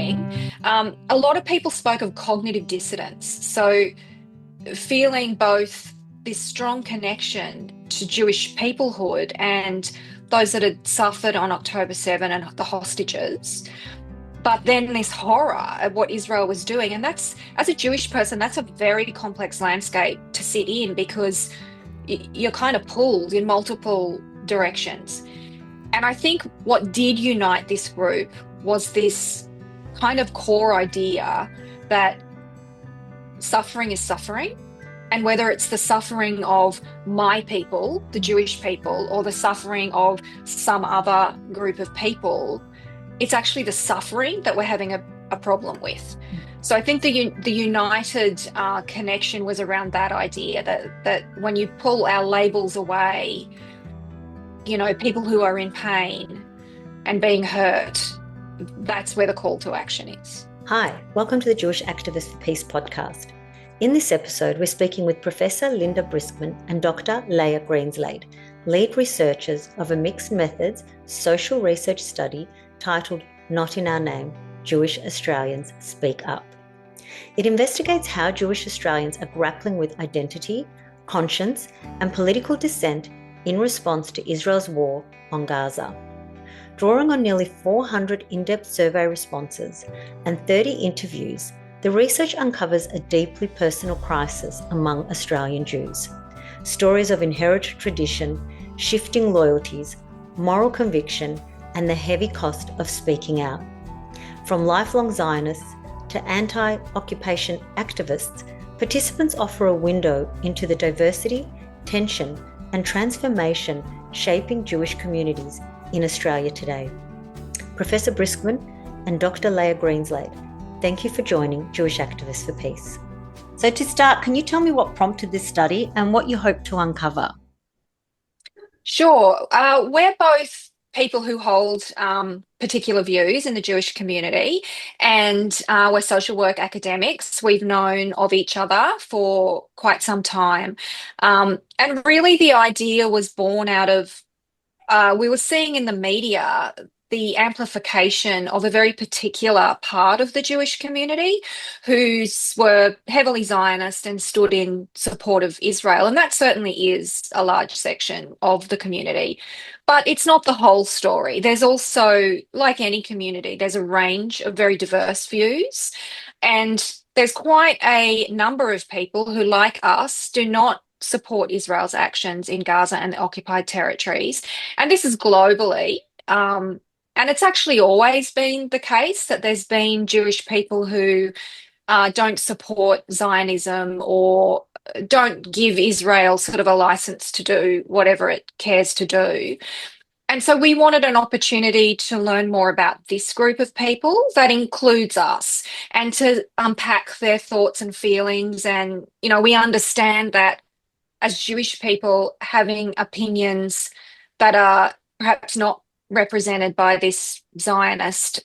doing, a lot of people spoke of cognitive dissonance. So feeling both this strong connection to Jewish peoplehood and those that had suffered on October 7 and the hostages, but then this horror at what Israel was doing. And that's, as a Jewish person, that's a very complex landscape to sit in because you're kind of pulled in multiple directions. And I think what did unite this group was this kind of core idea that suffering is suffering. And whether it's the suffering of my people, the Jewish people, or the suffering of some other group of people, it's actually the suffering that we're having a problem with. So I think the united connection was around that idea that when you pull our labels away, you know, people who are in pain and being hurt, that's where the call to action is. Hi, welcome to the Jewish Activist for Peace podcast. In this episode, we're speaking with Professor Linda Briskman and Dr. Leia Greenslade, lead researchers of a mixed methods social research study titled Not in Our Name, Jewish Australians Speak Up. It investigates how Jewish Australians are grappling with identity, conscience, and political dissent in response to Israel's war on Gaza. Drawing on nearly 400 in-depth survey responses and 30 interviews, the research uncovers a deeply personal crisis among Australian Jews. Stories of inherited tradition, shifting loyalties, moral conviction, and the heavy cost of speaking out. From lifelong Zionists to anti-occupation activists, participants offer a window into the diversity, tension, and transformation shaping Jewish communities in Australia today. Professor Briskman and Dr. Leia Greenslade, thank you for joining Jewish Activists for Peace. So to start, can you tell me what prompted this study and what you hope to uncover? Sure. We're both people who hold particular views in the Jewish community, and we're social work academics. We've known of each other for quite some time. And really the idea was born out of, we were seeing in the media the amplification of a very particular part of the Jewish community who were heavily Zionist and stood in support of Israel. And that certainly is a large section of the community. But it's not the whole story. There's also, like any community, there's a range of very diverse views. And there's quite a number of people who, like us, do not support Israel's actions in Gaza and the occupied territories. And this is globally. And it's actually always been the case that there's been Jewish people who don't support Zionism or don't give Israel sort of a license to do whatever it cares to do. And so we wanted an opportunity to learn more about this group of people that includes us and to unpack their thoughts and feelings. And, you know, we understand that as Jewish people, having opinions that are perhaps not represented by this Zionist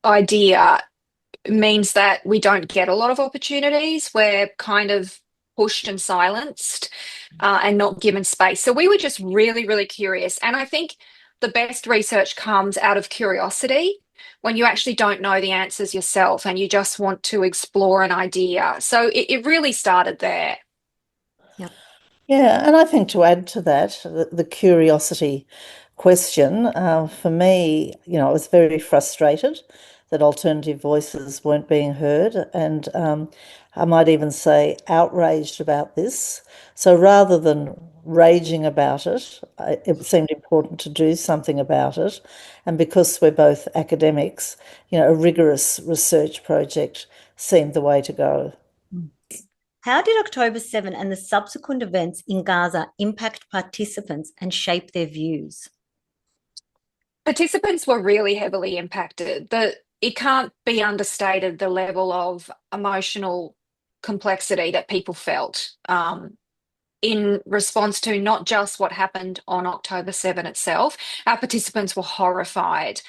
idea means that we don't get a lot of opportunities. We're kind of pushed and silenced and not given space. So we were just really, really curious. And I think the best research comes out of curiosity when you actually don't know the answers yourself and you just want to explore an idea. So it really started there. Yeah, and I think to add to that, the curiosity question, for me, you know, I was very frustrated that alternative voices weren't being heard, and I might even say outraged about this. So rather than raging about it, it seemed important to do something about it. And because we're both academics, you know, a rigorous research project seemed the way to go. How did October 7 and the subsequent events in Gaza impact participants and shape their views? Participants were really heavily impacted. It can't be understated the level of emotional complexity that people felt in response to not just what happened on October 7 itself. Our participants were horrified,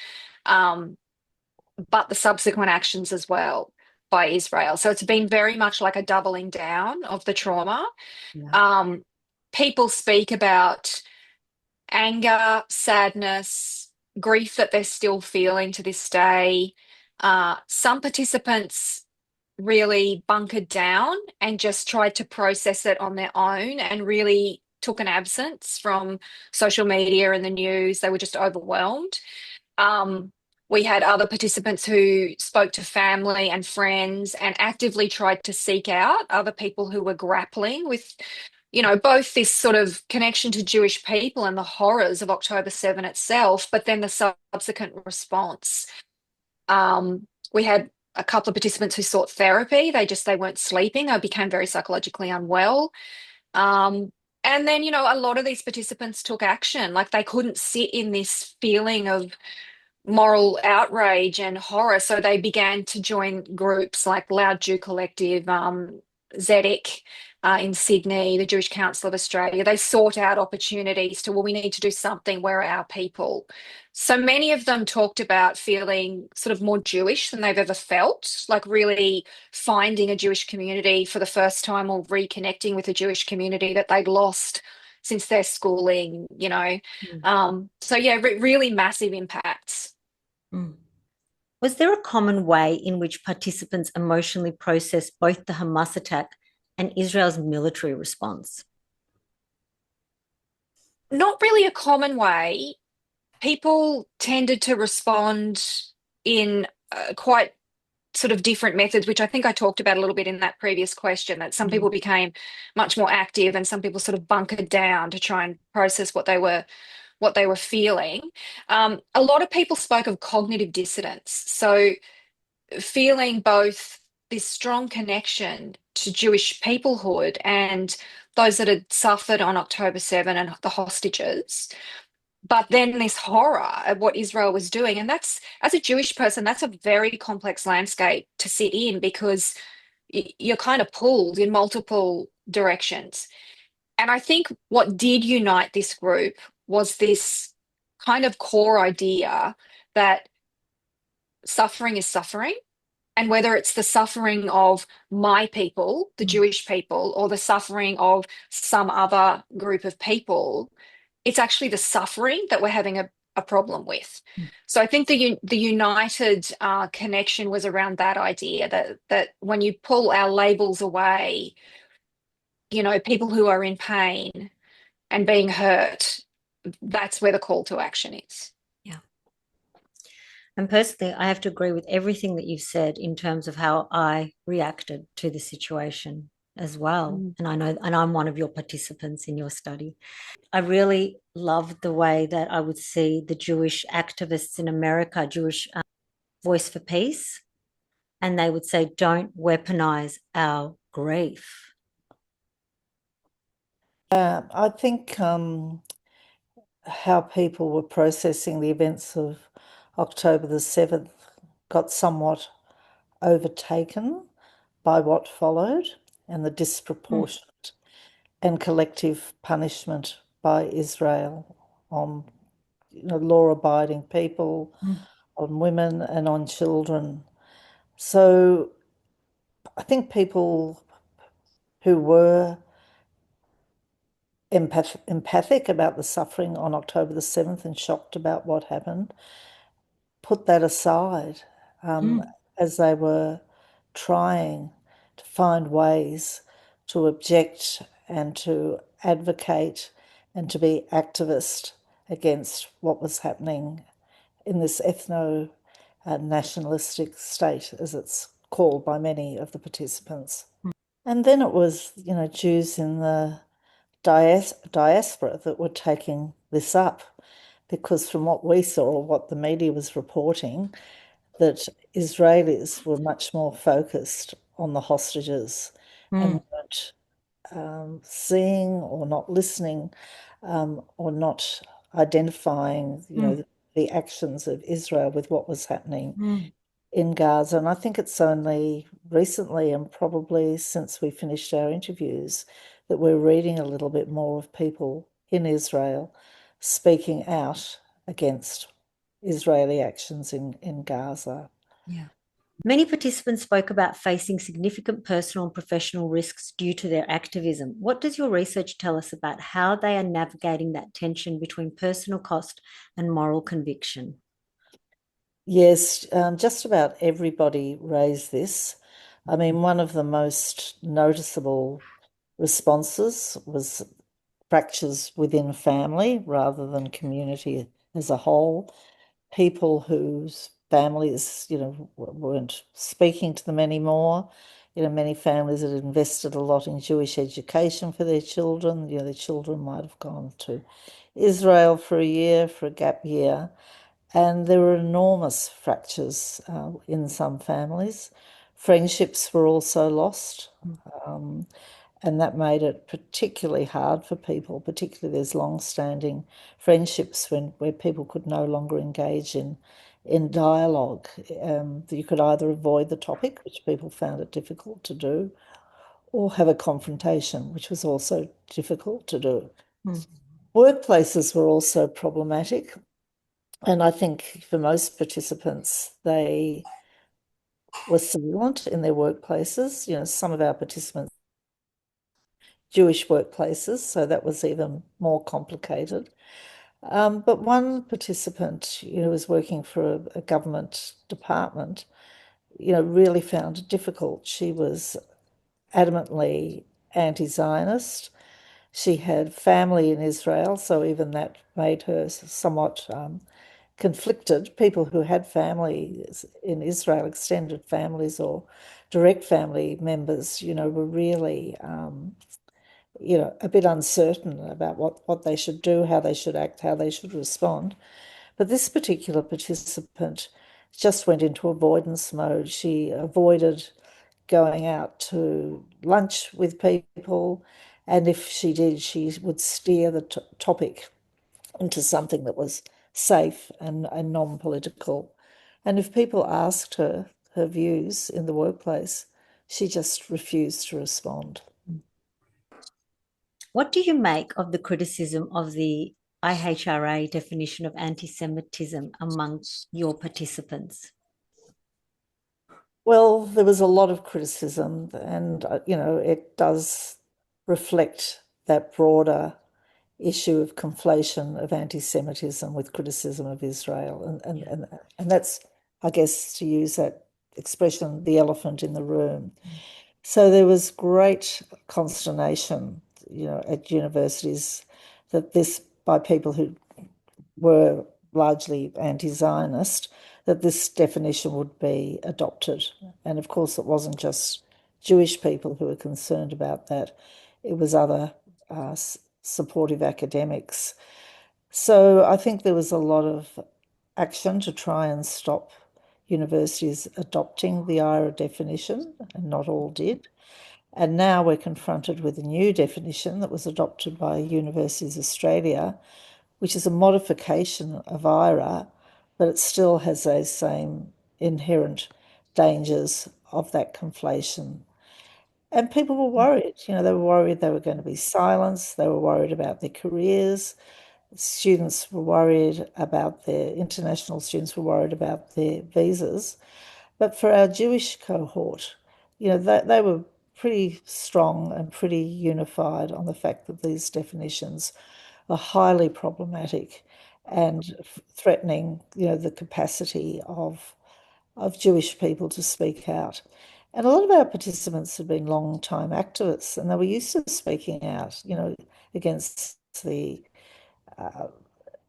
but the subsequent actions as well by Israel. So it's been very much like a doubling down of the trauma. People speak about anger, sadness, grief that they're still feeling to this day. Some participants really bunkered down and just tried to process it on their own and really took an absence from social media and the news. They were just overwhelmed. Um, we had other participants who spoke to family and friends and actively tried to seek out other people who were grappling with, both this sort of connection to Jewish people and the horrors of October 7 itself, but then the subsequent response. We had a couple of participants who sought therapy. They weren't sleeping. They became very psychologically unwell. Um, and then, a lot of these participants took action. Like they couldn't sit in this feeling of moral outrage and horror. So they began to join groups like Loud Jew Collective, Zedek in Sydney, the Jewish Council of Australia. They sought out opportunities to, well, we need to do something. Where are our people? So many of them talked about feeling sort of more Jewish than they've ever felt, like really finding a Jewish community for the first time or reconnecting with a Jewish community that they'd lost since their schooling. So yeah, really massive impacts. Mm. Was there a common way in which participants emotionally processed both the Hamas attack and Israel's military response? Not really a common way. People tended to respond in quite sort of different methods, which I think I talked about a little bit in that previous question, that some Mm. people became much more active and some people sort of bunkered down to try and process what they were feeling. A lot of people spoke of cognitive dissonance. So feeling both this strong connection to Jewish peoplehood and those that had suffered on October 7 and the hostages, but then this horror of what Israel was doing. And that's, as a Jewish person, that's a very complex landscape to sit in because you're kind of pulled in multiple directions. And I think what did unite this group was this kind of core idea that suffering is suffering. And whether it's the suffering of my people, the Mm. Jewish people, or the suffering of some other group of people, it's actually the suffering that we're having a problem with. Mm. So I think the united connection was around that idea that when you pull our labels away, people who are in pain and being hurt, that's where the call to action is. Yeah. And personally, I have to agree with everything that you've said in terms of how I reacted to the situation as well. Mm. And I know, and I'm one of your participants in your study. I really loved the way that I would see the Jewish activists in America, Jewish Voice for Peace, and they would say, don't weaponize our grief. I think how people were processing the events of October the 7th got somewhat overtaken by what followed and the Mm. disproportionate and collective punishment by Israel on law-abiding people, Mm. on women and on children. So I think people who were empathic about the suffering on October the 7th and shocked about what happened put that aside um, Mm. as they were trying to find ways to object and to advocate and to be activist against what was happening in this ethno nationalistic state, as it's called by many of the participants. And then it was, Jews in the diaspora that were taking this up, because from what we saw, or what the media was reporting, that Israelis were much more focused on the hostages and Mm. weren't seeing or not listening or not identifying, Mm. the actions of Israel with what was happening Mm. in Gaza. And I think it's only recently, and probably since we finished our interviews, that we're reading a little bit more of people in Israel speaking out against Israeli actions in Gaza. Yeah. Many participants spoke about facing significant personal and professional risks due to their activism. What does your research tell us about how they are navigating that tension between personal cost and moral conviction? Yes, just about everybody raised this. I mean, one of the most noticeable responses was fractures within family rather than community as a whole. People whose families, weren't speaking to them anymore. Many families had invested a lot in Jewish education for their children. Their children might have gone to Israel for a year, for a gap year. And there were enormous fractures in some families. Friendships were also lost. Um, and that made it particularly hard for people, particularly there's long-standing friendships where people could no longer engage in dialogue. You could either avoid the topic, which people found it difficult to do, or have a confrontation, which was also difficult to do. Mm. Workplaces were also problematic. And I think for most participants, they were silent in their workplaces. Some of our participants, Jewish workplaces, so that was even more complicated. But one participant, who was working for a government department, really found it difficult. She was adamantly anti-Zionist. She had family in Israel, so even that made her somewhat conflicted. People who had families in Israel, extended families or direct family members, were really, a bit uncertain about what they should do, how they should act, how they should respond. But this particular participant just went into avoidance mode. She avoided going out to lunch with people, and if she did, she would steer the topic into something that was safe and non-political. And if people asked her views in the workplace, she just refused to respond. What do you make of the criticism of the IHRA definition of anti-Semitism among your participants? Well, there was a lot of criticism, and it does reflect that broader issue of conflation of anti-Semitism with criticism of Israel, and that's, I guess, to use that expression, the elephant in the room. So there was great consternation, at universities that this, by people who were largely anti-Zionist, that this definition would be adopted. And of course, it wasn't just Jewish people who were concerned about that. It was other supportive academics. So I think there was a lot of action to try and stop universities adopting the IRA definition, and not all did. And now we're confronted with a new definition that was adopted by Universities Australia, which is a modification of IRA, but it still has those same inherent dangers of that conflation. And people were worried. They were worried they were going to be silenced. They were worried about their careers. Students were worried about their, international students were worried about their visas. But for our Jewish cohort, they were pretty strong and pretty unified on the fact that these definitions are highly problematic and threatening, the capacity of Jewish people to speak out. And a lot of our participants have been long-time activists, and they were used to speaking out, against the uh,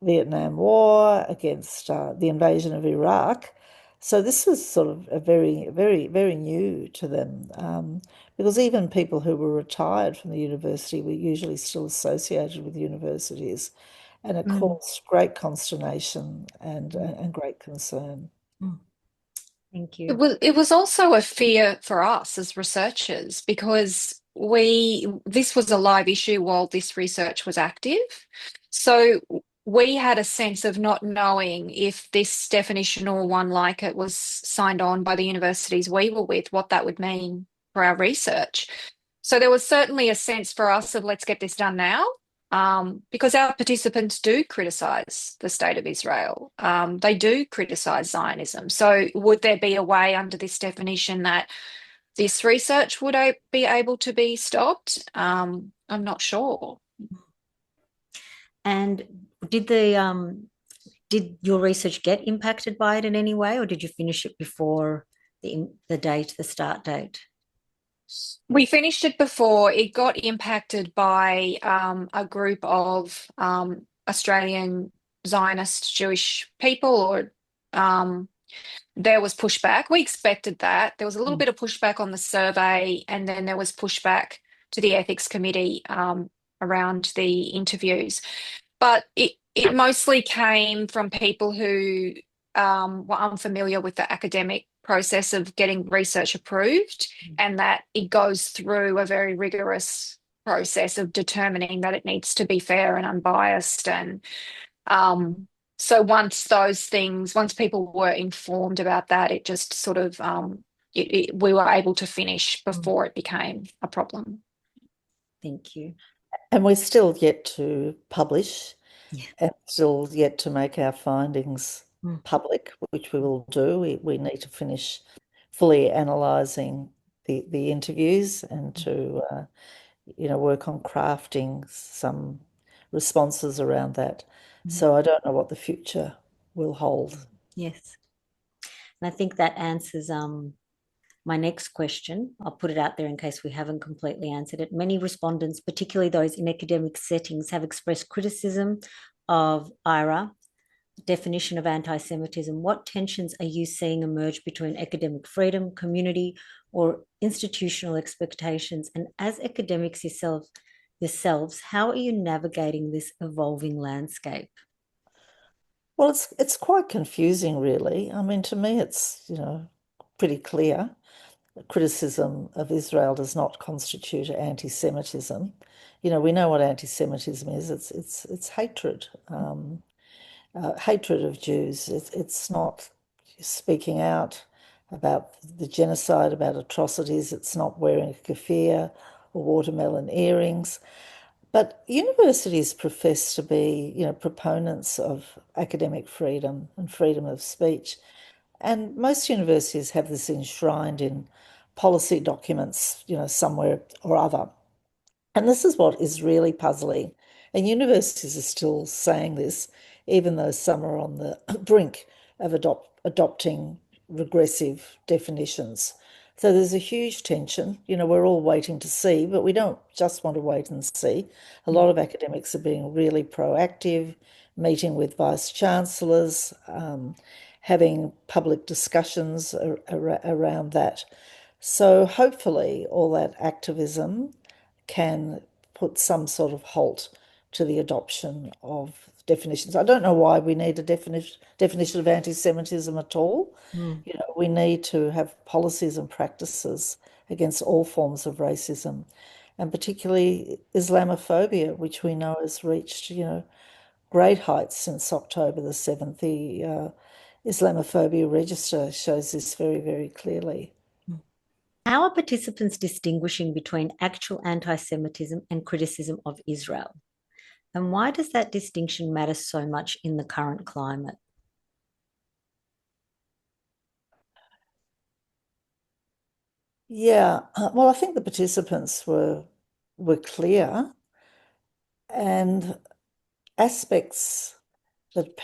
Vietnam War, against the invasion of Iraq. So this was sort of a very, very, very new to them, because even people who were retired from the university were usually still associated with universities, and it Mm. caused great consternation Mm. and great concern. Mm. Thank It you. was also a fear for us as researchers because this was a live issue while this research was active. So we had a sense of not knowing if this definition or one like it was signed on by the universities we were with, what that would mean for our research. So there was certainly a sense for us of let's get this done now. because our participants do criticise the state of Israel. They do criticise Zionism. So would there be a way under this definition that this research would be able to be stopped? I'm not sure. And did your research get impacted by it in any way, or did you finish it before the start date? We finished it before it got impacted by a group of Australian Zionist Jewish people, or there was pushback. We expected that. There was a little bit of pushback on the survey, and then there was pushback to the ethics committee around the interviews. But it mostly came from people who were unfamiliar with the academic process of getting research approved, and that it goes through a very rigorous process of determining that it needs to be fair and unbiased. And so once people were informed about that, it just sort of we were able to finish before it became a problem. Thank you. And we're still yet to publish and still yet to make our findings public, which we will do. We need to finish fully analysing the interviews and to work on crafting some responses around that. So I don't know what the future will hold. Yes. And I think that answers my next question. I'll put it out there in case we haven't completely answered it. Many respondents, particularly those in academic settings, have expressed criticism of IRA, definition of anti-Semitism. What tensions are you seeing emerge between academic freedom, community, or institutional expectations? And as academics yourselves, how are you navigating this evolving landscape? Well, it's quite confusing, really. I mean, to me, it's pretty clear. Criticism of Israel does not constitute anti-Semitism. We know what anti-Semitism is. It's hatred, hatred of Jews. It's not speaking out about the genocide, about atrocities. It's not wearing a keffiyeh or watermelon earrings. But universities profess to be, proponents of academic freedom and freedom of speech. And most universities have this enshrined in policy documents, somewhere or other. And this is what is really puzzling. And universities are still saying this, even though some are on the brink of adopting regressive definitions. So there's a huge tension. We're all waiting to see, but we don't just want to wait and see. A lot of academics are being really proactive, meeting with vice chancellors, having public discussions around that. So hopefully all that activism can put some sort of halt to the adoption of definitions. I don't know why we need a definition of anti-Semitism at all. We need to have policies and practices against all forms of racism, and particularly Islamophobia, which we know has reached, great heights since October the 7th. The Islamophobia register shows this very, very clearly. How are participants distinguishing between actual anti-Semitism and criticism of Israel? And why does that distinction matter so much in the current climate? Yeah, well, I think the participants were clear, and aspects that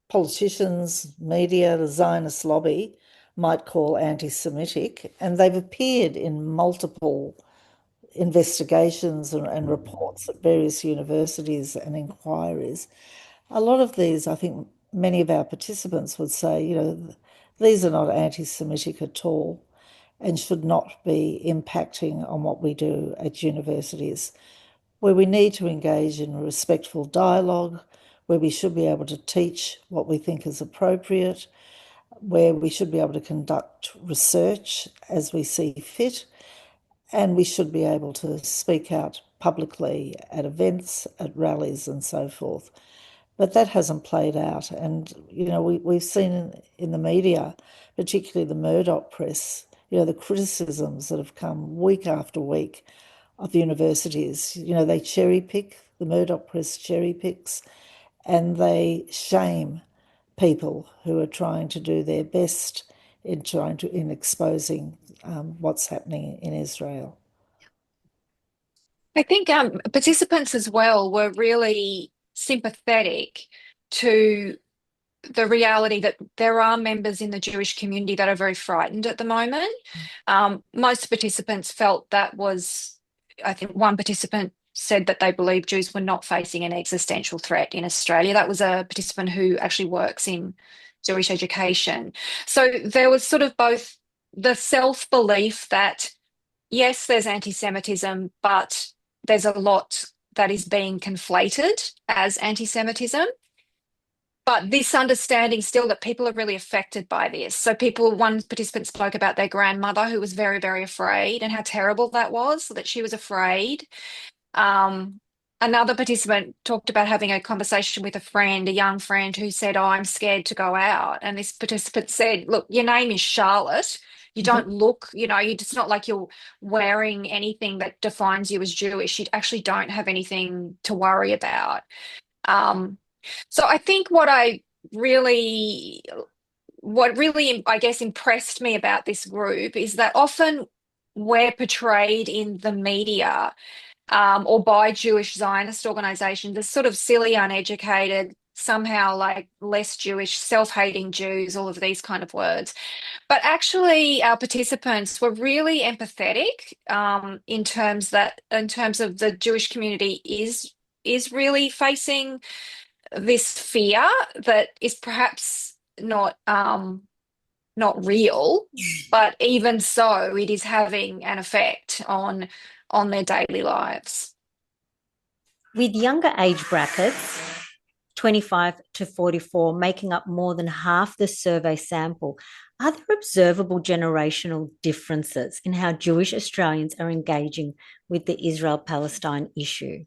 politicians, media, the Zionist lobby might call anti-Semitic, and they've appeared in multiple investigations and reports at various universities and inquiries. A lot of these, I think many of our participants would say, these are not anti-Semitic at all and should not be impacting on what we do at universities, where we need to engage in respectful dialogue, where we should be able to teach what we think is appropriate, where we should be able to conduct research as we see fit, and we should be able to speak out publicly at events, at rallies, and so forth. But that hasn't played out. And, we've seen in the media, particularly the Murdoch press, the criticisms that have come week after week of universities. You know, they cherry pick, the Murdoch press cherry picks, and they shame people who are trying to do their best in exposing what's happening in Israel. I think participants as well were really sympathetic to the reality that there are members in the Jewish community that are very frightened at the moment. Most participants felt that was, I think one participant said that they believed Jews were not facing an existential threat in Australia. That was a participant who actually works in Jewish education. So there was sort of both the self-belief that, yes, there's anti-Semitism, but there's a lot that is being conflated as anti-Semitism. But this understanding still that people are really affected by this. So one participant spoke about their grandmother who was very, very afraid and how terrible that was, that she was afraid. Um, Another participant talked about having a conversation with a friend, a young friend who said, "Oh, I'm scared to go out." And this participant said, "Look, your name is Charlotte. You don't look, it's not like you're wearing anything that defines you as Jewish. You actually don't have anything to worry about." Um, so I think what really, I guess, impressed me about this group is that often we're portrayed in the media or by Jewish Zionist organizations as sort of silly, uneducated, somehow like less Jewish, self-hating Jews, all of these kind of words. But actually, our participants were really empathetic in terms of the Jewish community is really facing this fear that is perhaps not real, but even so, it is having an effect on their daily lives. With younger age brackets, 25 to 44, making up more than half the survey sample, are there observable generational differences in how Jewish Australians are engaging with the Israel-Palestine issue?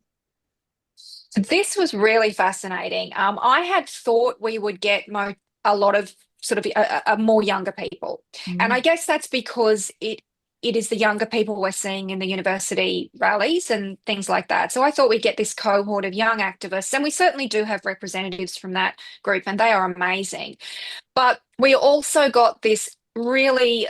This was really fascinating. I had thought we would get a lot of sort of a more younger people, and I guess that's because it is the younger people we're seeing in the university rallies and things like that. So I thought we'd get this cohort of young activists, and we certainly do have representatives from that group, and they are amazing. But we also got this really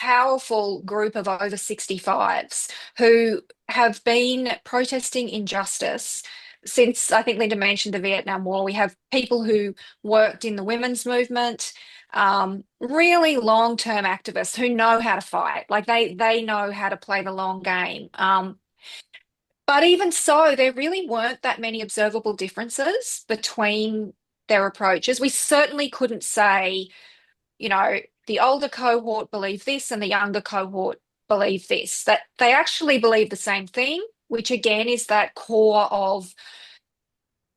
powerful group of over 65s who have been protesting injustice since, I think Linda mentioned, the Vietnam War. We have people who worked in the women's movement, really long-term activists who know how to fight. Like they know how to play the long game. But even so, there really weren't that many observable differences between their approaches. We certainly couldn't say, the older cohort believe this and the younger cohort believe this, that they actually believe the same thing, which again is that core of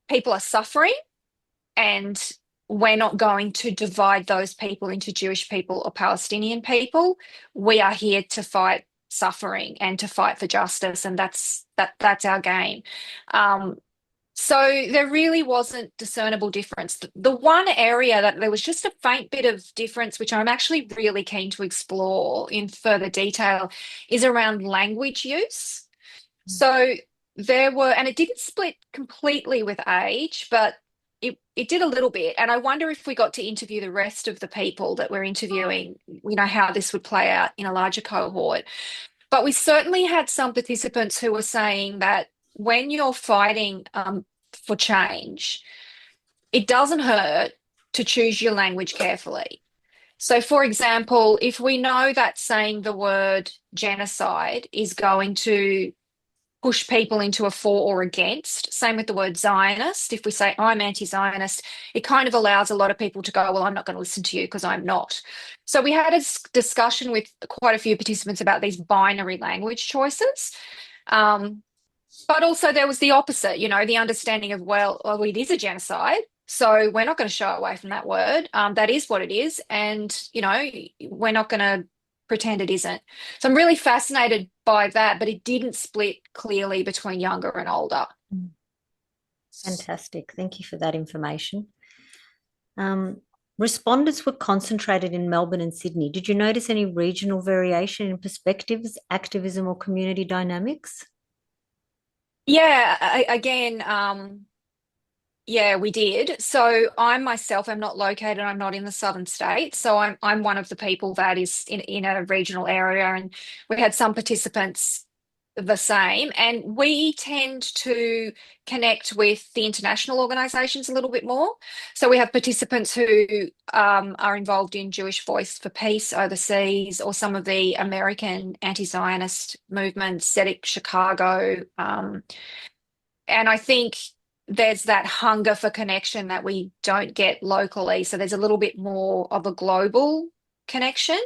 people are suffering and we're not going to divide those people into Jewish people or Palestinian people. We are here to fight suffering and to fight for justice, and that's our game. So there really wasn't discernible difference. The one area that there was just a faint bit of difference, which I'm actually really keen to explore in further detail, is around language use. So and it didn't split completely with age, but it did a little bit. And I wonder if we got to interview the rest of the people that we're interviewing, how this would play out in a larger cohort. But we certainly had some participants who were saying that when you're fighting for change, it doesn't hurt to choose your language carefully. So, for example, if we know that saying the word genocide is going to push people into a for or against, same with the word Zionist. If we say I'm anti-Zionist, it kind of allows a lot of people to go, well, I'm not going to listen to you because I'm not. So we had a discussion with quite a few participants about these binary language choices. But also there was the opposite, the understanding of, well, it is a genocide. So we're not going to shy away from that word. That is what it is. And, we're not going to pretend it isn't. So I'm really fascinated by that, but it didn't split clearly between younger and older. Fantastic. Thank you for that information. Respondents were concentrated in Melbourne and Sydney. Did you notice any regional variation in perspectives, activism, or community dynamics? Yeah, again, yeah, we did. So I myself am not located, I'm not in the southern states. So I'm one of the people that is in a regional area, and we had some participants the same. And we tend to connect with the international organizations a little bit more. So we have participants who are involved in Jewish Voice for Peace overseas, or some of the American anti-Zionist movements, SEDIC Chicago. And I think there's that hunger for connection that we don't get locally. So there's a little bit more of a global connection.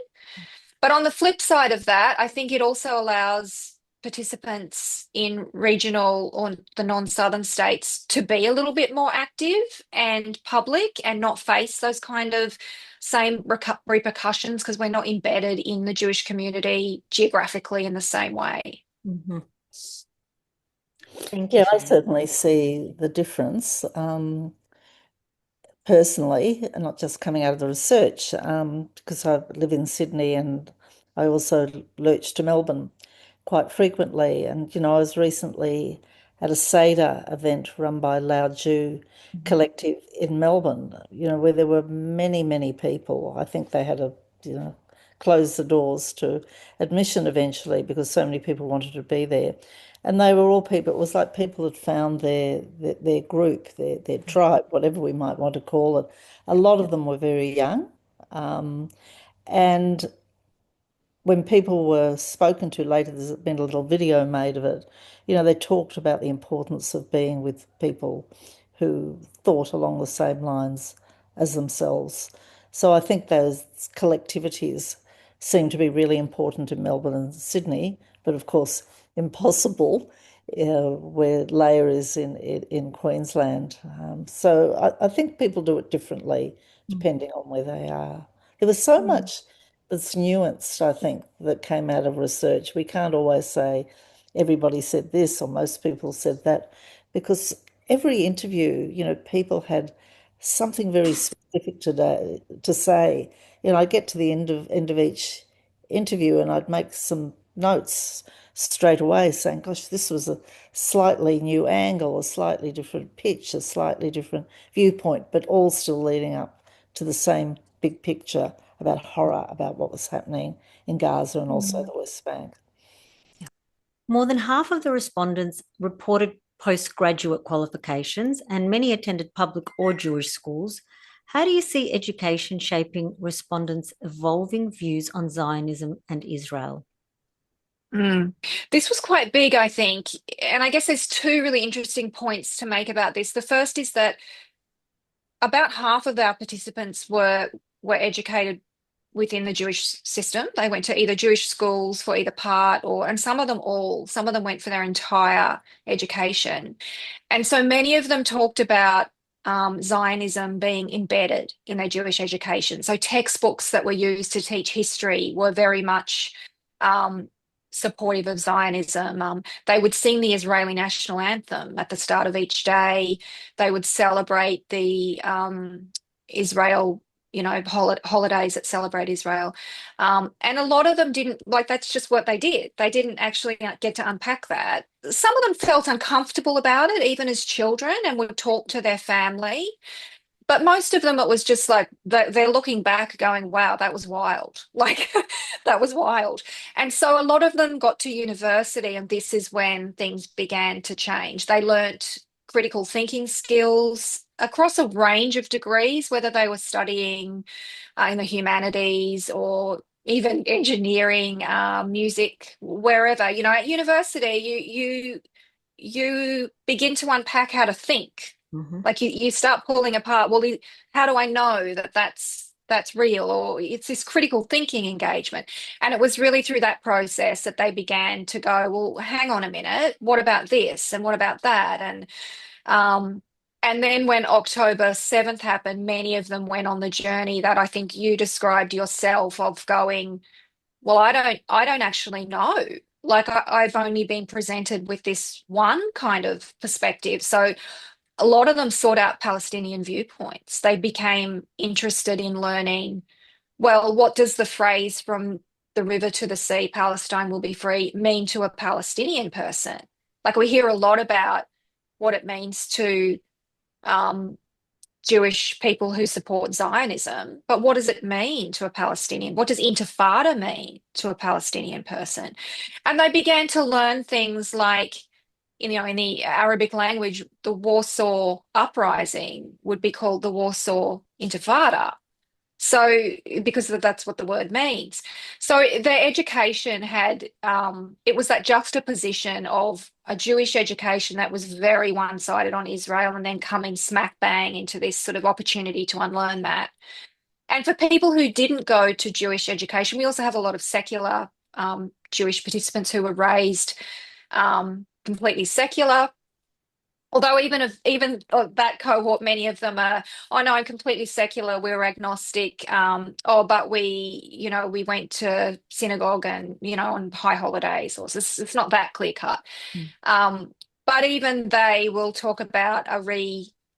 But on the flip side of that, I think it also allows participants in regional or the non-southern states to be a little bit more active and public and not face those kind of same repercussions, because we're not embedded in the Jewish community geographically in the same way. Mm-hmm. Thank you Yeah, for I that. certainly see the difference. Personally, and not just coming out of the research, because I live in Sydney and I also lurch to Melbourne quite frequently. And, I was recently at a Seder event run by Loud Jew Collective in Melbourne, where there were many, many people. I think they had close the doors to admission eventually because so many people wanted to be there. And they were all people, it was like people had found their group, their tribe, whatever we might want to call it. A lot of them were very young. And when people were spoken to later, there's been a little video made of it. They talked about the importance of being with people who thought along the same lines as themselves. So I think those collectivities seem to be really important in Melbourne and Sydney, but of course impossible where Leia is in Queensland. So I think people do it differently depending on where they are. There was so Mm-hmm. much that's nuanced, I think, that came out of research. We can't always say everybody said this or most people said that, because every interview, people had something very specific to say. I'd get to the end of each interview and I'd make some notes straight away saying, gosh, this was a slightly new angle, a slightly different pitch, a slightly different viewpoint, but all still leading up to the same big picture about horror about what was happening in Gaza and also Mm-hmm. the West Bank. More than half of the respondents reported postgraduate qualifications, and many attended public or Jewish schools. How do you see education shaping respondents' evolving views on Zionism and Israel? Mm. This was quite big, I think. And I guess there's two really interesting points to make about this. The first is that about half of our participants were educated within the Jewish system. They went to either Jewish schools for either part, or, and some of them all, some of them went for their entire education. And so many of them talked about Zionism being embedded in their Jewish education. So textbooks that were used to teach history were very much um, supportive of Zionism. They would sing the Israeli national anthem at the start of each day. They would celebrate the Israel, holidays that celebrate Israel. And a lot of them didn't, like, that's just what they did. They didn't actually get to unpack that. Some of them felt uncomfortable about it, even as children, and would talk to their family. But most of them, it was just like they're looking back going, wow, that was wild. Like, that was wild. And so a lot of them got to university, and this is when things began to change. They learnt critical thinking skills across a range of degrees, whether they were studying in the humanities or even engineering, music, wherever. At university, you begin to unpack how to think. Mm-hmm. Like you start pulling apart, well, how do I know that that's real? Or it's this critical thinking engagement. And it was really through that process that they began to go, well, hang on a minute, what about this? And what about that? Um, and then when October 7th happened, many of them went on the journey that I think you described yourself, of going, well, I don't actually know. Like I've only been presented with this one kind of perspective. So a lot of them sought out Palestinian viewpoints. They became interested in learning, well, what does the phrase from the river to the sea, Palestine will be free, mean to a Palestinian person? Like we hear a lot about what it means to um, Jewish people who support Zionism, but what does it mean to a Palestinian? What does intifada mean to a Palestinian person? And they began to learn things like, in the Arabic language, the Warsaw Uprising would be called the Warsaw Intifada. So, because that's what the word means. So, their education had, it was that juxtaposition of a Jewish education that was very one-sided on Israel and then coming smack bang into this sort of opportunity to unlearn that. And for people who didn't go to Jewish education, we also have a lot of secular Jewish participants who were raised completely secular. Although even that cohort, many of them are, oh no, I'm completely secular. We're agnostic. But we went to synagogue and on high holidays, or it's not that clear cut. Mm. But even they will talk about a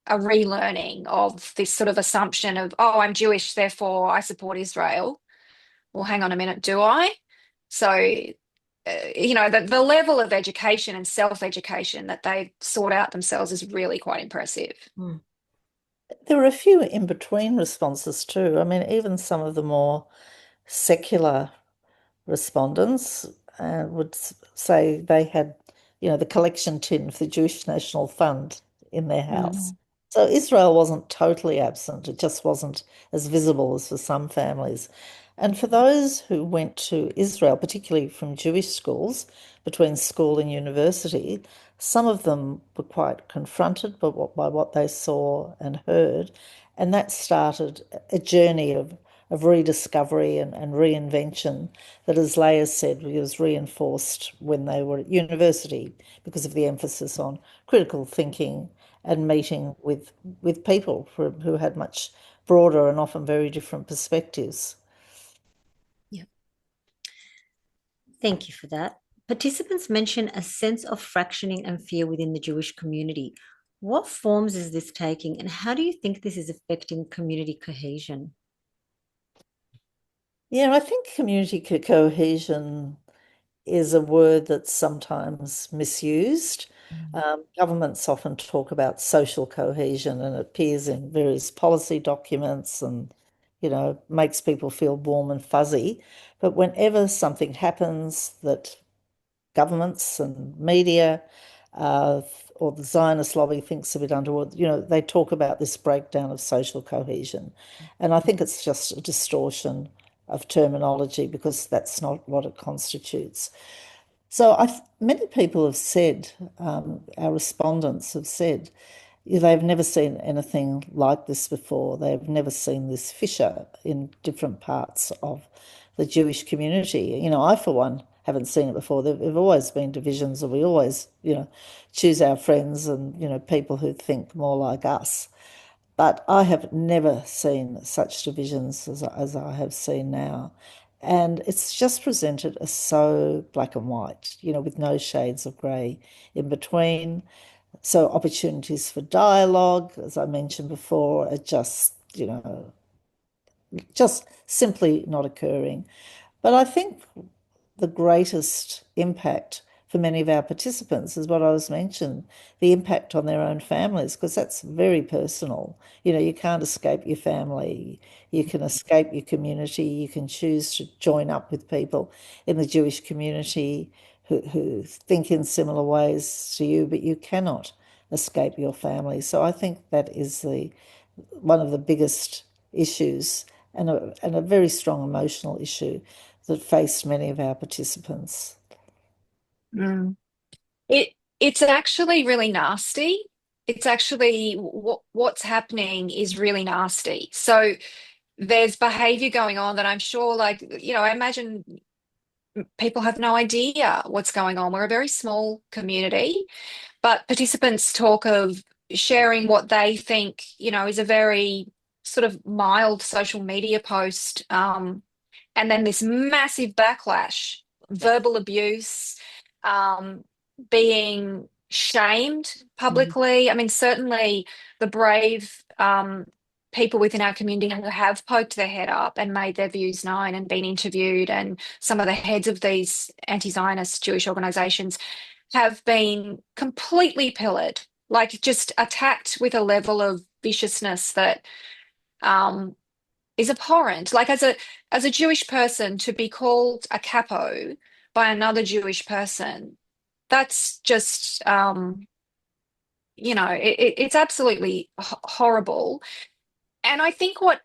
relearning of this sort of assumption of, oh, I'm Jewish, therefore I support Israel. Well, hang on a minute, do I? So the level of education and self-education that they've sought out themselves is really quite impressive. Mm. There were a few in between responses too. I mean, even some of the more secular respondents would say they had, the collection tin for the Jewish National Fund in their house. Mm. So Israel wasn't totally absent. It just wasn't as visible as for some families. And for those who went to Israel, particularly from Jewish schools, between school and university, some of them were quite confronted by what they saw and heard. And that started a journey of rediscovery and reinvention that, as Leia said, was reinforced when they were at university because of the emphasis on critical thinking and meeting with people who had much broader and often very different perspectives. Yeah. Thank you for that. Participants mention a sense of fractioning and fear within the Jewish community. What forms is this taking, and how do you think this is affecting community cohesion? Yeah, I think community cohesion is a word that's sometimes misused. Governments often talk about social cohesion and it appears in various policy documents and, makes people feel warm and fuzzy. But whenever something happens that governments and media uh, or the Zionist lobby thinks a bit underwater, they talk about this breakdown of social cohesion. And I think it's just a distortion of terminology because that's not what it constitutes. So many people have said, our respondents have said, they've never seen anything like this before. They've never seen this fissure in different parts of the Jewish community. I, for one, haven't seen it before. There've always been divisions, and we always, choose our friends and, people who think more like us. But I have never seen such divisions as I have seen now. And it's just presented as so black and white, with no shades of grey in between. So opportunities for dialogue, as I mentioned before, are just simply not occurring. But I think the greatest impact for many of our participants is what I was mentioned, the impact on their own families, because that's very personal. You can't escape your family. You can escape your community. You can choose to join up with people in the Jewish community who think in similar ways to you, but you cannot escape your family. So I think that is one of the biggest issues and a very strong emotional issue that faced many of our participants. Mm. It's actually really nasty. It's actually what's happening is really nasty. So there's behavior going on that I'm sure, like, I imagine people have no idea what's going on. We're a very small community, but participants talk of sharing what they think, is a very sort of mild social media post, and then this massive backlash, Yeah. verbal abuse, um, being shamed publicly. I mean, certainly the brave people within our community who have poked their head up and made their views known and been interviewed, and some of the heads of these anti-Zionist Jewish organizations have been completely pillared, like just attacked with a level of viciousness that um, is abhorrent. Like as a Jewish person to be called a capo by another Jewish person, that's just it's absolutely horrible. And I think what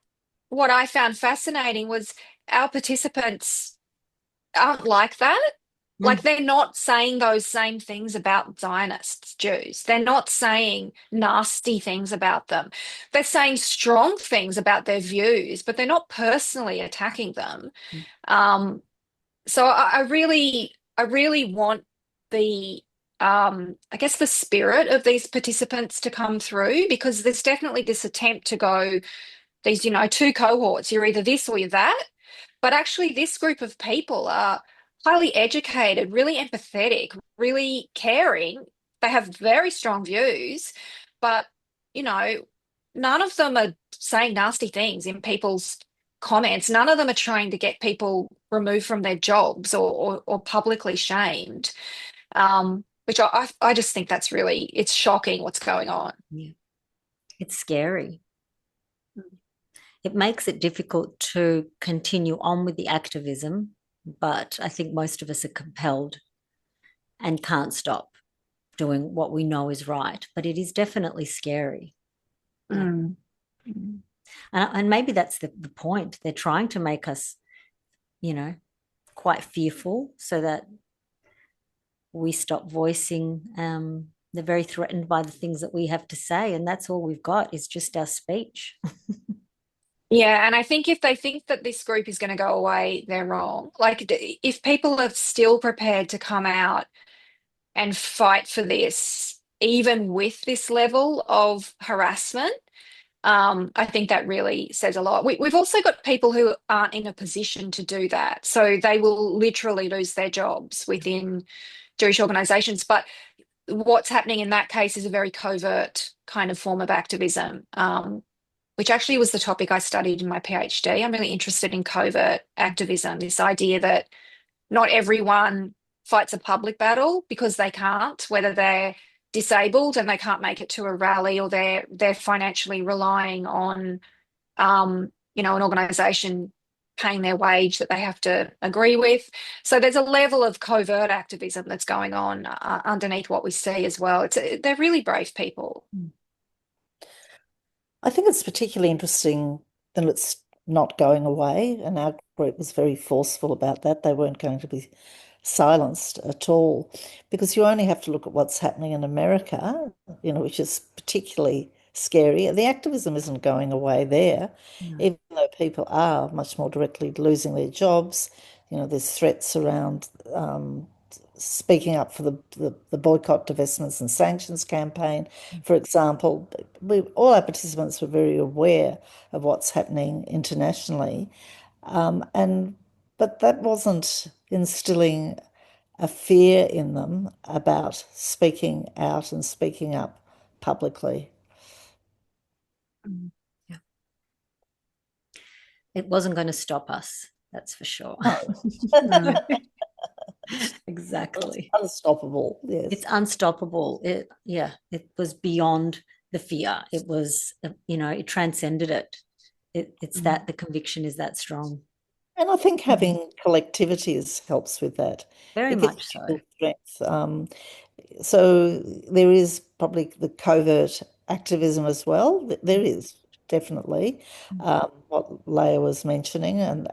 I found fascinating was our participants aren't like that. Like Mm. they're not saying those same things about Zionists, Jews. They're not saying nasty things about them. They're saying strong things about their views, but they're not personally attacking them. Um, so I really want the, I guess the spirit of these participants to come through, because there's definitely this attempt to go, these, two cohorts, you're either this or you're that. But actually, this group of people are highly educated, really empathetic, really caring. They have very strong views, but, you know, none of them are saying nasty things in people's comments. None of them are trying to get people removed from their jobs or publicly shamed. Which I just think that's really, it's shocking what's going on. Yeah. It's scary. It makes it difficult to continue on with the activism, but I think most of us are compelled and can't stop doing what we know is right. But it is definitely scary. Yeah. Mm. And maybe that's the point. They're trying to make us, quite fearful so that we stop voicing. They're very threatened by the things that we have to say, and that's all we've got is just our speech. Yeah, and I think if they think that this group is going to go away, they're wrong. Like, if people are still prepared to come out and fight for this, even with this level of harassment, I think that really says a lot. We've also got people who aren't in a position to do that. So they will literally lose their jobs within Jewish organizations. But what's happening in that case is a very covert kind of form of activism. Which actually was the topic I studied in my PhD. I'm really interested in covert activism, this idea that not everyone fights a public battle because they can't, whether they're disabled and they can't make it to a rally, or they're financially relying on an organization paying their wage that they have to agree with. So there's a level of covert activism that's going on underneath what we see as well. They're really brave people. I think it's particularly interesting that it's not going away, and our group was very forceful about that. They weren't going to be silenced at all, because you only have to look at what's happening in America, which is particularly scary. The activism isn't going away there, No. even though people are much more directly losing their jobs. There's threats around speaking up for the boycott, divestments and sanctions campaign, for example. All our participants were very aware of what's happening internationally. But that wasn't instilling a fear in them about speaking out and speaking up publicly. Mm. Yeah. It wasn't going to stop us, that's for sure. No. No, exactly. It's unstoppable, yes. It's unstoppable. It was beyond the fear. It was, it transcended it. It's that the conviction is that strong. And I think having collectivities helps with that. Very It gives much so. people strength. So there is probably the covert activism as well. There is definitely what Leia was mentioning, and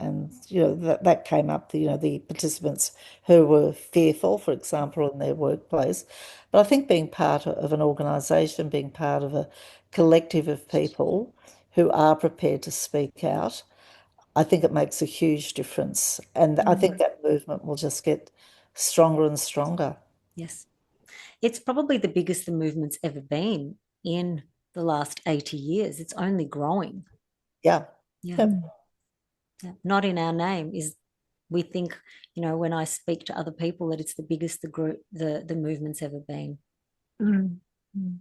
that came up. The participants who were fearful, for example, in their workplace. But I think being part of an organisation, being part of a collective of people who are prepared to speak out, I think it makes a huge difference. And I think that movement will just get stronger and stronger. Yes. It's probably the biggest the movement's ever been in the last 80 years. It's only growing. Yeah. Yeah. Yep. Yeah. Not in our name is we think, when I speak to other people that it's the biggest the movement's ever been. Mm. Mm.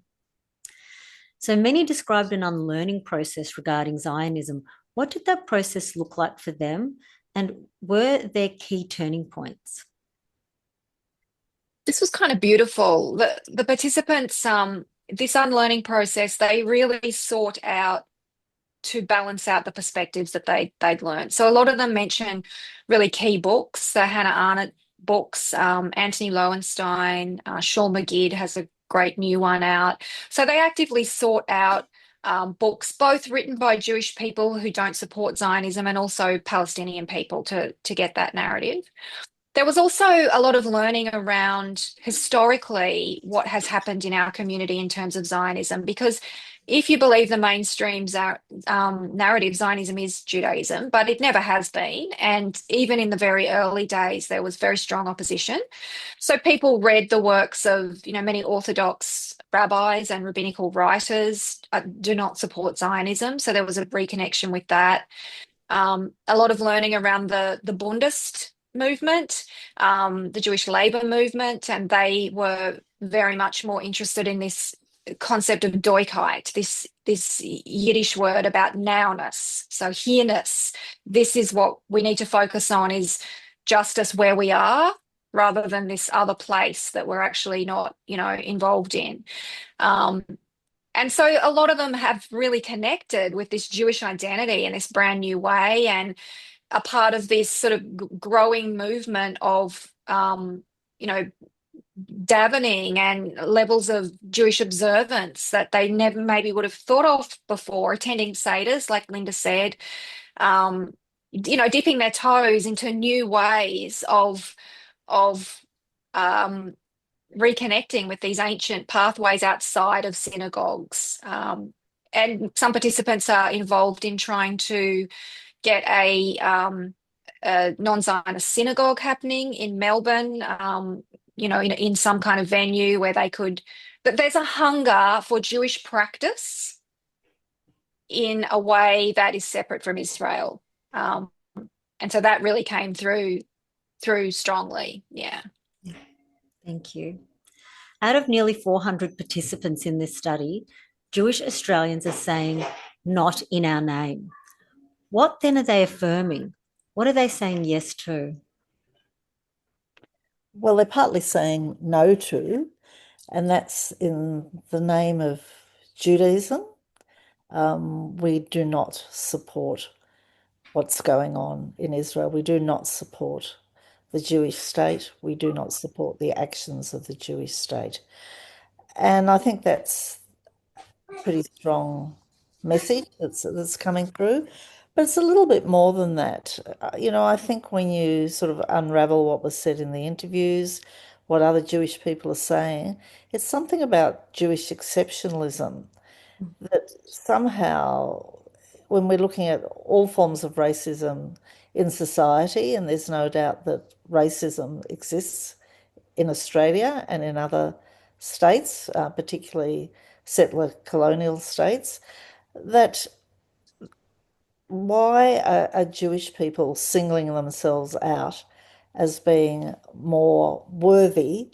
So many described an unlearning process regarding Zionism. What did that process look like for them? And were there key turning points? This was kind of beautiful. The participants, this unlearning process, they really sought out to balance out the perspectives that they'd learned. So a lot of them mention really key books, the Hannah Arendt books, Anthony Lowenstein, Sean McGid has a great new one out. So they actively sought out books, both written by Jewish people who don't support Zionism and also Palestinian people to get that narrative. There was also a lot of learning around historically what has happened in our community in terms of Zionism, because if you believe the mainstream narrative, Zionism is Judaism, but it never has been. And even in the very early days, there was very strong opposition. So people read the works of, many Orthodox rabbis and rabbinical writers do not support Zionism. So there was a reconnection with that. A lot of learning around the Bundist movement, the Jewish labor movement, and they were very much more interested in this concept of doikite, this Yiddish word about nowness, so here-ness. This is what we need to focus on, is justice where we are, rather than this other place that we're actually not, involved in. Um, and so a lot of them have really connected with this Jewish identity in this brand new way, and a part of this sort of growing movement of, davening and levels of Jewish observance that they never maybe would have thought of before, attending Seder's, like Linda said, dipping their toes into new ways of reconnecting with these ancient pathways outside of synagogues. And some participants are involved in trying to get a non-Zionist synagogue happening in Melbourne, in some kind of venue where they could. But there's a hunger for Jewish practice in a way that is separate from Israel. And so that really came through strongly. Yeah. Thank you. Out of nearly 400 participants in this study, Jewish Australians are saying, "not in our name." What then are they affirming? What are they saying yes to? Well, they're partly saying no to, and that's in the name of Judaism. We do not support what's going on in Israel. We do not support the Jewish state. We do not support the actions of the Jewish state. And I think that's a pretty strong message that's coming through. But it's a little bit more than that. I think when you sort of unravel what was said in the interviews, what other Jewish people are saying, it's something about Jewish exceptionalism that somehow, when we're looking at all forms of racism in society, and there's no doubt that racism exists in Australia and in other states, particularly settler colonial states, that why are Jewish people singling themselves out as being more worthy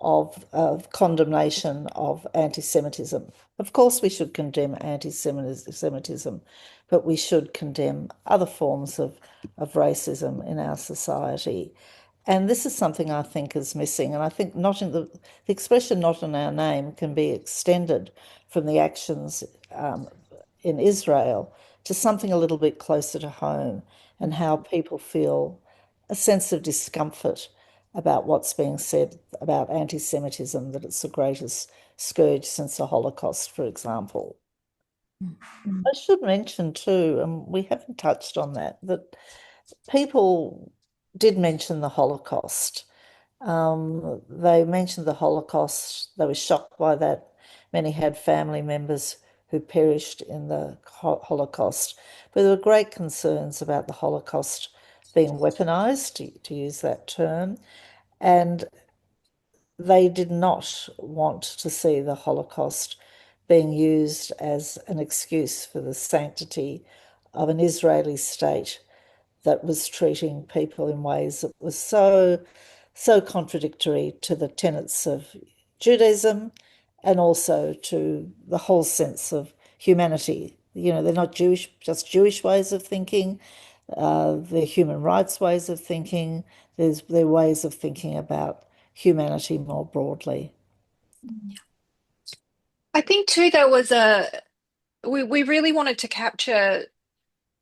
of condemnation of anti-Semitism? Of course, we should condemn anti-Semitism, but we should condemn other forms of racism in our society. And this is something I think is missing. And I think not in the expression "not in our name" can be extended from the actions in Israel to something a little bit closer to home, and how people feel a sense of discomfort about what's being said about anti-Semitism, that it's the greatest scourge since the Holocaust, for example. I should mention too, and we haven't touched on that people did mention the Holocaust. They mentioned the Holocaust. They were shocked by that. Many had family members who perished in the Holocaust. But there were great concerns about the Holocaust being weaponized, to use that term. And they did not want to see the Holocaust being used as an excuse for the sanctity of an Israeli state that was treating people in ways that was so contradictory to the tenets of Judaism and also to the whole sense of humanity. They're not just Jewish ways of thinking, they're human rights ways of thinking, they're ways of thinking about humanity more broadly. I think too there was we really wanted to capture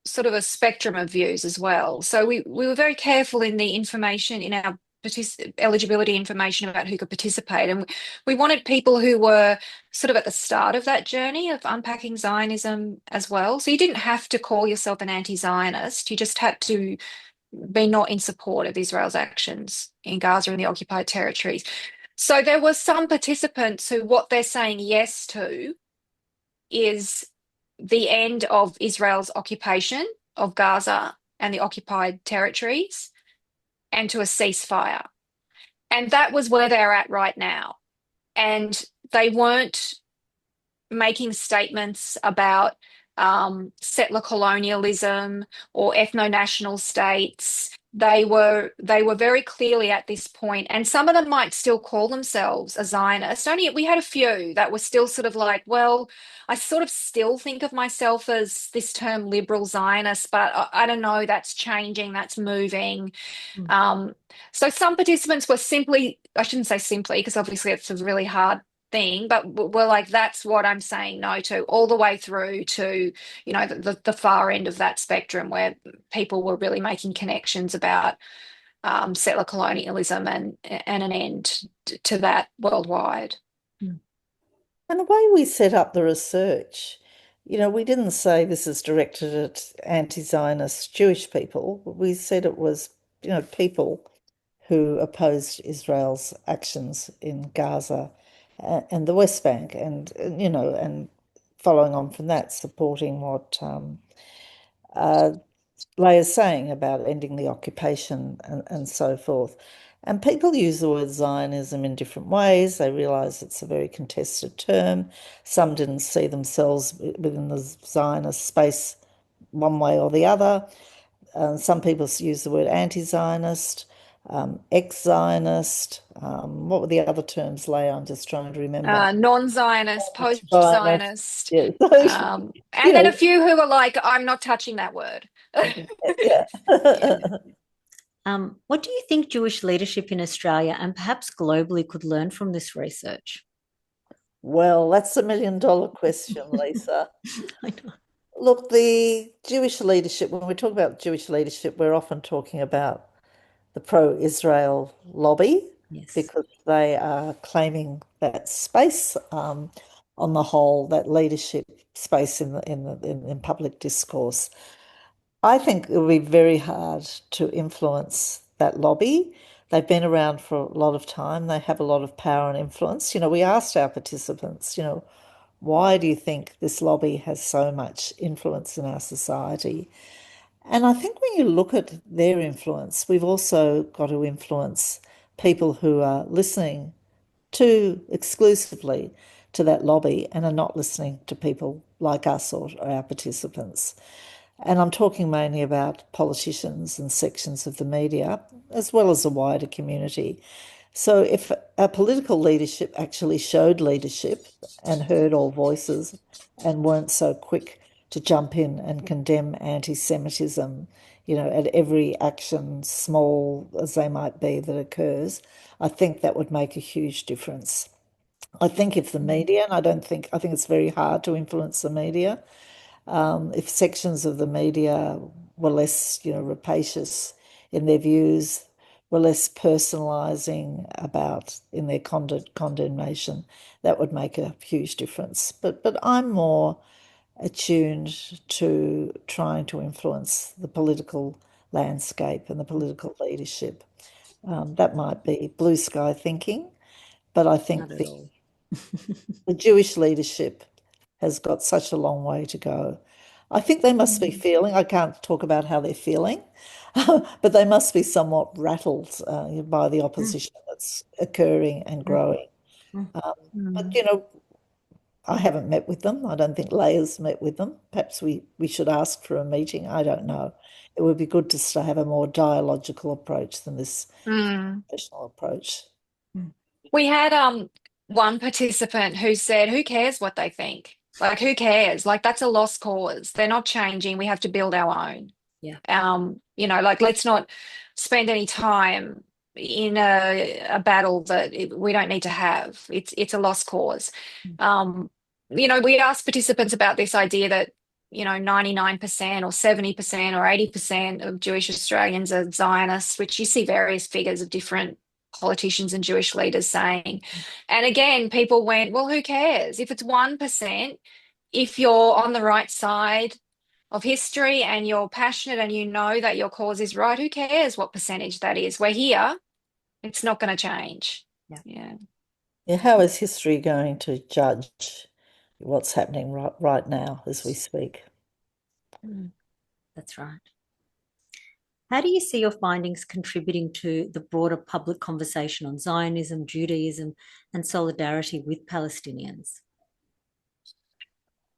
sort of a spectrum of views as well. So we were very careful in the information in our eligibility information about who could participate, and we wanted people who were sort of at the start of that journey of unpacking Zionism as well. So you didn't have to call yourself an anti-Zionist; you just had to be not in support of Israel's actions in Gaza and the occupied territories. So there were some participants who what they're saying yes to is the end of Israel's occupation of Gaza and the occupied territories and to a ceasefire. And that was where they're at right now. And they weren't making statements about settler colonialism or ethno-national states. They were very clearly at this point, and some of them might still call themselves a Zionist. Only we had a few that were still sort of like, well, I sort of still think of myself as this term liberal Zionist, but I don't know, that's changing, that's moving. Mm. So some participants were simply, I shouldn't say simply, because obviously it's a really hard thing, but we're like, that's what I'm saying no to, all the way through to, the far end of that spectrum where people were really making connections about settler colonialism and an end to that worldwide. Mm. And the way we set up the research, we didn't say this is directed at anti-Zionist Jewish people. We said it was, people who opposed Israel's actions in Gaza and the West Bank, and following on from that, supporting what uh, Leia's saying about ending the occupation and so forth. And people use the word Zionism in different ways. They realise it's a very contested term. Some didn't see themselves within the Zionist space one way or the other. Some people use the word anti-Zionist, ex-Zionist. What were the other terms, Leia? I'm just trying to remember. Non-Zionist, Zionist. post-Zionist, Yeah. and then a few who are like, I'm not touching that word. Yeah. Yeah. What do you think Jewish leadership in Australia and perhaps globally could learn from this research? Well, that's $1 million question, Lisa. I know. Look, the Jewish leadership, when we talk about Jewish leadership, we're often talking about the pro-Israel lobby Yes. because they are claiming that space, on the whole, that leadership space in public discourse. I think it will be very hard to influence that lobby. They've been around for a lot of time. They have a lot of power and influence. We asked our participants, why do you think this lobby has so much influence in our society? And I think when you look at their influence, we've also got to influence people who are listening to exclusively to that lobby and are not listening to people like us or our participants. And I'm talking mainly about politicians and sections of the media, as well as the wider community. So if our political leadership actually showed leadership and heard all voices and weren't so quick to jump in and condemn anti-Semitism, at every action, small as they might be, that occurs, I think that would make a huge difference. I think if the media, and I think it's very hard to influence the media, if sections of the media were less, rapacious in their views, were less personalising about in their condemnation, that would make a huge difference. But I'm more attuned to trying to influence the political landscape and the political leadership. That might be blue sky thinking, but I Not think at all. the Jewish leadership has got such a long way to go. I think they must be feeling, I can't talk about how they're feeling, but they must be somewhat rattled by the Mm, opposition that's occurring and mm, growing. mm. But, Mm. I haven't met with them. I don't think Leia's met with them. Perhaps we should ask for a meeting. I don't know. It would be good to have a more dialogical approach than this Mm. professional approach. Mm. We had one participant who said, who cares what they think? Like, who cares? Like, that's a lost cause. They're not changing. We have to build our own. Yeah. Like, let's not spend any time in a battle that we don't need to have. It's a lost cause. Um, we asked participants about this idea that 99% or 70% or 80% of Jewish Australians are Zionists, which you see various figures of different politicians and Jewish leaders saying. And again, people went, well, who cares? If it's 1%, if you're on the right side of history and you're passionate and you know that your cause is right, who cares what percentage that is? We're here. It's not going to change. Yeah. Yeah. Yeah, how is history going to judge what's happening right now as we speak? That's right. How do you see your findings contributing to the broader public conversation on Zionism, Judaism, and solidarity with Palestinians?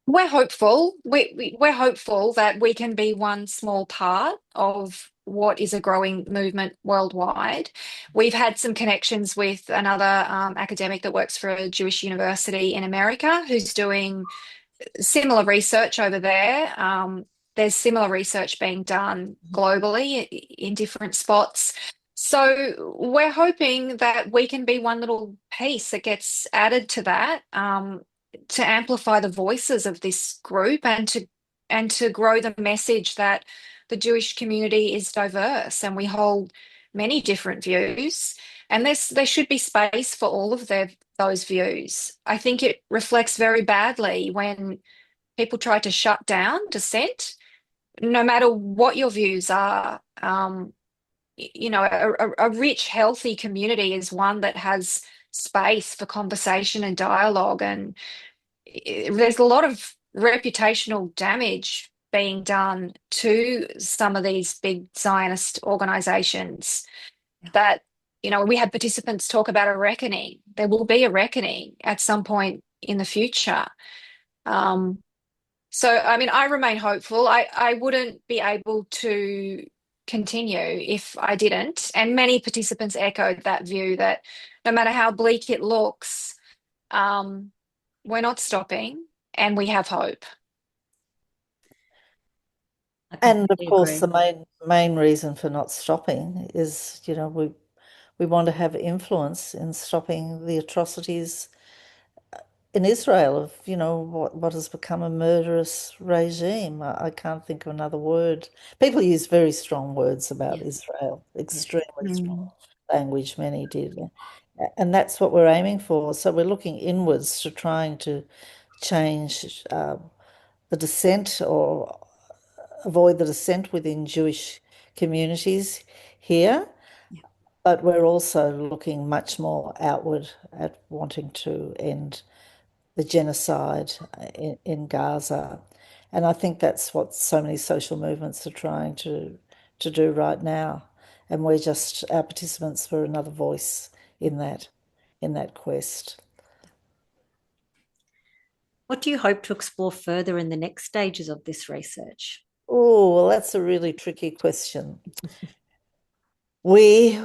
We're hopeful. We're hopeful that we can be one small part of what is a growing movement worldwide. We've had some connections with another academic that works for a Jewish university in America who's doing similar research over there. There's similar research being done globally in different spots. So we're hoping that we can be one little piece that gets added to that, to amplify the voices of this group and to grow the message that the Jewish community is diverse and we hold many different views. And there should be space for all of those views. I think it reflects very badly when people try to shut down dissent, no matter what your views are. A rich, healthy community is one that has space for conversation and dialogue. And there's a lot of reputational damage being done to some of these big Zionist organizations that, we had participants talk about a reckoning. There will be a reckoning at some point in the future. So, I mean, I remain hopeful. I wouldn't be able to continue if I didn't. And many participants echoed that view that no matter how bleak it looks, we're not stopping and we have hope. I And of completely course, agree. the main reason for not stopping is, we want to have influence in stopping the atrocities in Israel of, what has become a murderous regime. I can't think of another word. People use very strong words about Yes, Israel, yes. extremely strong Mm. language, many did. And that's what we're aiming for. So we're looking inwards to trying to change the dissent or avoid the dissent within Jewish communities here. Yeah. But we're also looking much more outward at wanting to end the genocide in Gaza. And I think that's what so many social movements are trying to do right now. And our participants were another voice in that quest. What do you hope to explore further in the next stages of this research? Oh, well, that's a really tricky question. We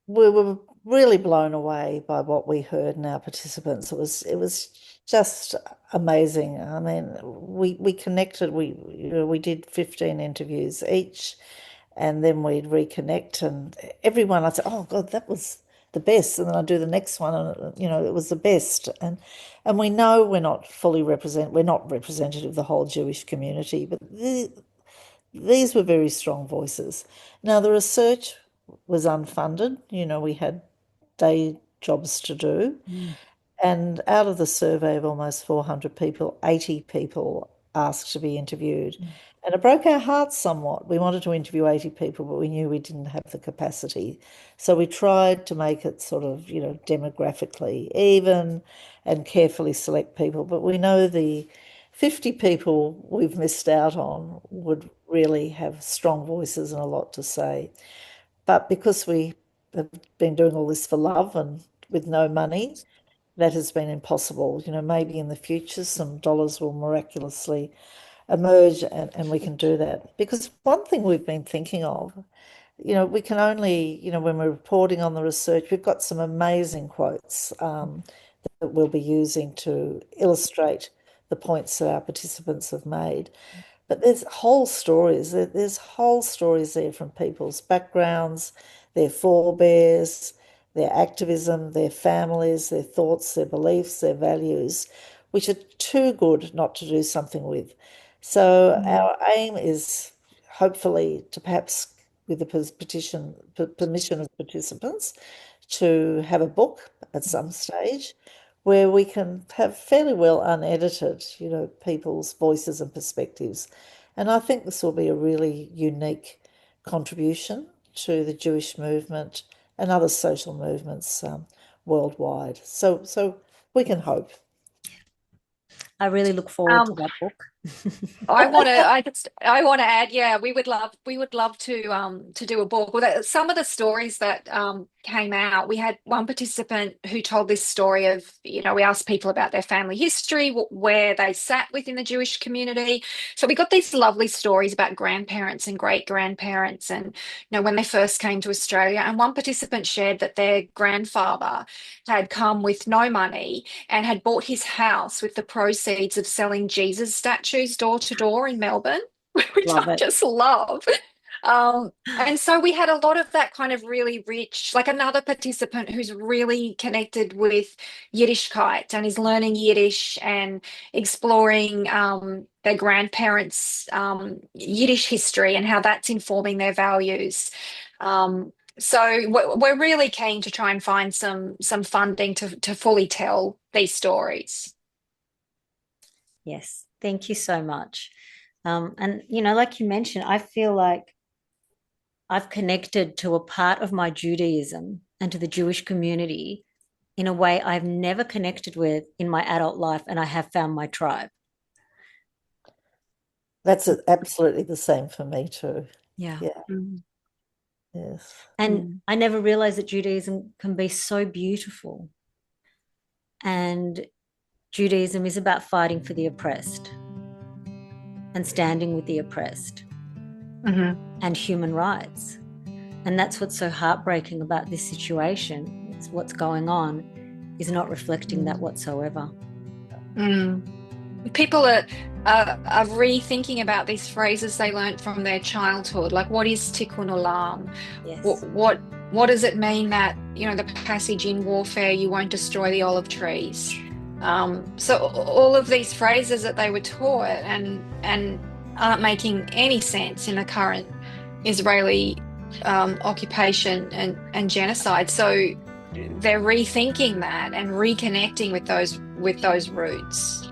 we were really blown away by what we heard in our participants. It was just amazing. I mean, we connected. We did 15 interviews each, and then we'd reconnect. And everyone, I'd say, "Oh God, that was the best," and then I'd do the next one, and it was the best. And we know we're not representative of the whole Jewish community, but these were very strong voices. Now, the research was unfunded. We had day jobs to do. Mm. And out of the survey of almost 400 people, 80 people asked to be interviewed. Mm. And it broke our hearts somewhat. We wanted to interview 80 people, but we knew we didn't have the capacity. So we tried to make it sort of, demographically even and carefully select people. But we know the 50 people we've missed out on would really have strong voices and a lot to say. But because we have been doing all this for love and with no money, that has been impossible. Maybe in the future some dollars will miraculously emerge and we can do that. Because one thing we've been thinking of, we can only, when we're reporting on the research, we've got some amazing quotes that we'll be using to illustrate the points that our participants have made. But there's whole stories. There's whole stories there from people's backgrounds, their forebears, their activism, their families, their thoughts, their beliefs, their values, which are too good not to do something with. So our aim is hopefully to perhaps, with the permission of participants, to have a book at some stage where we can have fairly well unedited, people's voices and perspectives. And I think this will be a really unique contribution to the Jewish movement and other social movements worldwide. So we can hope. I really look forward to that book. I want to add, yeah, we would love to do a book. Well, some of the stories that came out, we had one participant who told this story of, we asked people about their family history, where they sat within the Jewish community. So we got these lovely stories about grandparents and great grandparents, and when they first came to Australia. And one participant shared that their grandfather had come with no money and had bought his house with the proceeds of selling Jesus statues door to door in Melbourne, which I just love. And so we had a lot of that kind of really rich, like another participant who's really connected with Yiddishkeit and is learning Yiddish and exploring their grandparents' Yiddish history and how that's informing their values. So we're really keen to try and find some funding to fully tell these stories. Yes, thank you so much. And like you mentioned, I feel like I've connected to a part of my Judaism and to the Jewish community in a way I've never connected with in my adult life, and I have found my tribe. That's absolutely the same for me too. Yeah. Yeah. Yes. And I never realized that Judaism can be so beautiful. And Judaism is about fighting for the oppressed and standing with the oppressed and human rights. And that's what's so heartbreaking about this situation. It's what's going on is not reflecting that whatsoever. People are rethinking about these phrases they learnt from their childhood, like what is tikkun olam? Yes. What does it mean that the passage in warfare, you won't destroy the olive trees? So all of these phrases that they were taught and aren't making any sense in the current Israeli occupation and genocide. So they're rethinking that and reconnecting with those roots.